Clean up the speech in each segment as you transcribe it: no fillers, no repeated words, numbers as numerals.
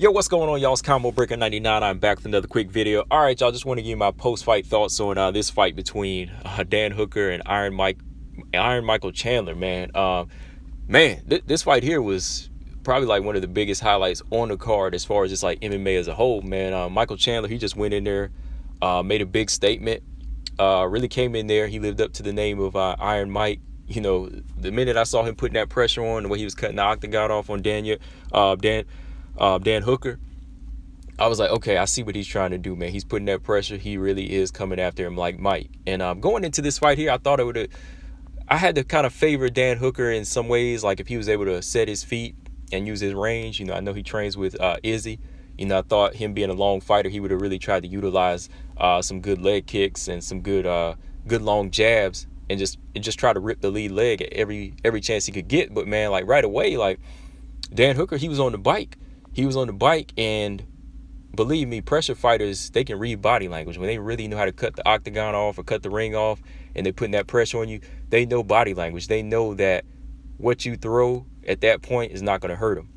Yo, what's going on, y'all? It's Combo Breaker 99. I'm back with another quick video. All right, y'all, just want to give you my post-fight thoughts on this fight between Dan Hooker and Michael Chandler, man. This fight here was probably like one of the biggest highlights on the card as far as just like MMA as a whole, man. Michael Chandler, he just went in there, made a big statement, really came in there. He lived up to the name of Iron Mike. You know, the minute I saw him putting that pressure on, the way he was cutting the octagon off on Dan Hooker, I was like, okay, I see what he's trying to do, man. He's putting that pressure. He really is coming after him like Mike. And going into this fight here, I had to kind of favor Dan Hooker in some ways, like if he was able to set his feet and use his range. You know, I know he trains with Izzy. You know, I thought him being a long fighter, he would have really tried to utilize some good leg kicks and some good long jabs and just try to rip the lead leg at every chance he could get. But man, like right away, like Dan Hooker, he was on the bike. And believe me, pressure fighters, they can read body language. When they really know how to cut the octagon off or cut the ring off and they're putting that pressure on you, they know body language. They know that what you throw at that point is not going to hurt them.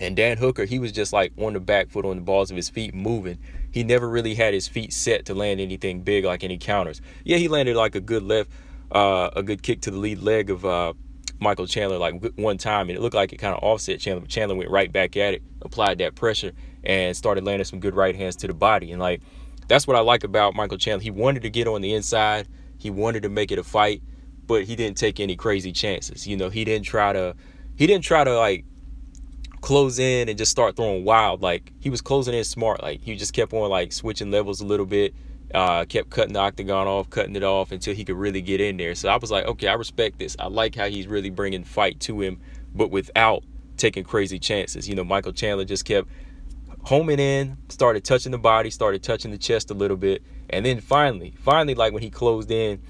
And Dan Hooker, he was just like on the back foot, on the balls of his feet, moving. He never really had his feet set to land anything big, like any counters. Yeah, he landed like a good kick to the lead leg of Michael Chandler like one time, and it looked like it kind of offset Chandler, but Chandler went right back at it, applied that pressure, and started landing some good right hands to the body. And like, that's what I like about Michael Chandler. He wanted to get on the inside. He wanted to make it a fight, but he didn't take any crazy chances. You know, he didn't try to like close in and just start throwing wild. Like, he was closing in smart. Like, he just kept on like switching levels a little bit, kept cutting the octagon off, cutting it off until he could really get in there. So I was like, okay, I respect this. I like how he's really bringing fight to him, but without taking crazy chances. You know, Michael Chandler just kept homing in, started touching the body, started touching the chest a little bit, and then finally, like when he closed in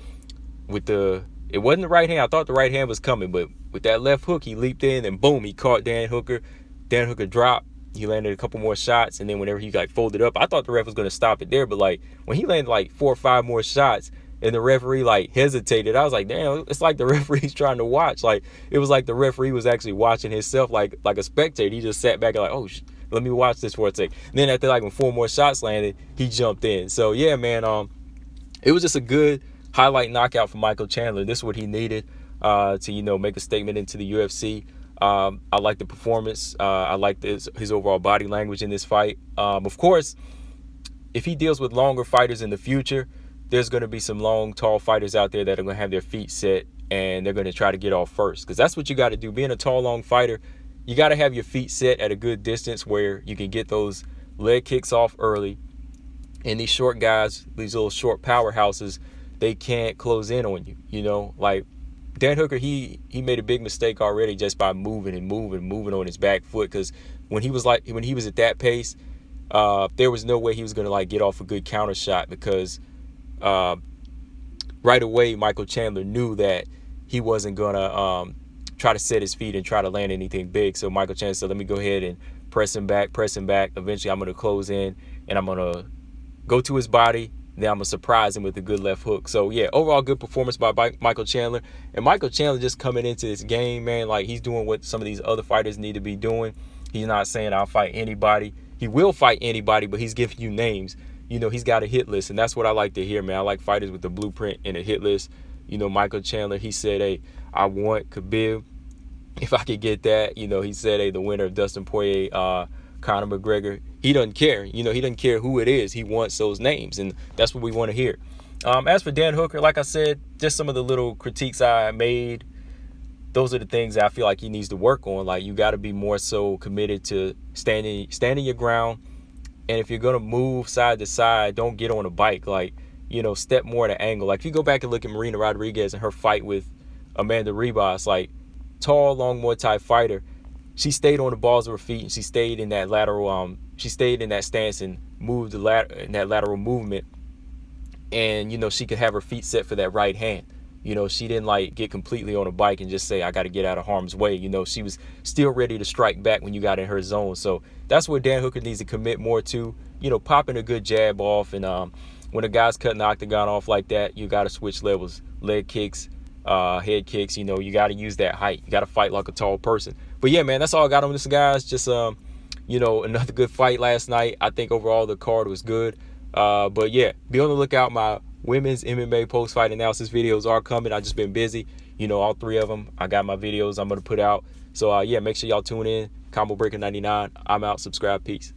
with it wasn't the right hand. I thought the right hand was coming, but with that left hook, he leaped in and boom, he caught Dan Hooker. Dan Hooker dropped. He landed a couple more shots, and then whenever he got folded up, I thought the ref was going to stop it there, but like when he landed like 4 or 5 more shots and the referee like hesitated, I was like, damn, it's like the referee's trying to watch. Like, it was like the referee was actually watching himself like a spectator. He just sat back and like, oh, let me watch this for a sec. And then after like when 4 more shots landed, he jumped in. So yeah, man, it was just a good highlight knockout for Michael Chandler. This is what he needed to, you know, make a statement into the UFC. I like the performance. I like his overall body language in this fight. Of course, if he deals with longer fighters in the future, there's going to be some long, tall fighters out there that are going to have their feet set and they're going to try to get off first, because that's what you got to do. Being a tall, long fighter, you got to have your feet set at a good distance where you can get those leg kicks off early. And these short guys, these little short powerhouses, they can't close in on you. You know, like Dan Hooker, he made a big mistake already just by moving on his back foot, because when he was at that pace, there was no way he was going to like get off a good counter shot, because right away Michael Chandler knew that he wasn't going to try to set his feet and try to land anything big. So Michael Chandler said, let me go ahead and press him back. Eventually I'm going to close in and I'm going to go to his body. Then I'm going to surprise him with a good left hook. So, yeah, overall good performance by Michael Chandler. And Michael Chandler just coming into this game, man, like he's doing what some of these other fighters need to be doing. He's not saying I'll fight anybody. He will fight anybody, but he's giving you names. You know, he's got a hit list, and that's what I like to hear, man. I like fighters with a blueprint and a hit list. You know, Michael Chandler, he said, hey, I want Khabib. If I could get that, you know, he said, hey, the winner of Dustin Poirier, Conor McGregor, he doesn't care. You know, he doesn't care who it is. He wants those names, and that's what we want to hear. As for Dan Hooker, like I said, just some of the little critiques I made, those are the things that I feel like he needs to work on. Like, you got to be more so committed to standing your ground, and if you're going to move side to side, don't get on a bike. Like, you know, step more at an angle. Like, if you go back and look at Marina Rodriguez and her fight with Amanda Ribas, like, tall, long Muay Thai fighter, she stayed on the balls of her feet, and she stayed in that lateral, she stayed in that stance and moved in that lateral movement. And, you know, she could have her feet set for that right hand. You know, she didn't like get completely on a bike and just say, I got to get out of harm's way. You know, she was still ready to strike back when you got in her zone. So that's what Dan Hooker needs to commit more to, you know, popping a good jab off. And when a guy's cutting the octagon off like that, you got to switch levels, leg kicks, head kicks. You know, you got to use that height. You got to fight like a tall person. But yeah, man, that's all I got on this, guys. Just, you another good fight last night. I think overall the card was good. But yeah, be on the lookout. My women's MMA post-fight analysis videos are coming. I've just been busy. All 3 of them. I got my videos I'm going to put out. So yeah, make sure y'all tune in. Combo Breaker 99. I'm out. Subscribe. Peace.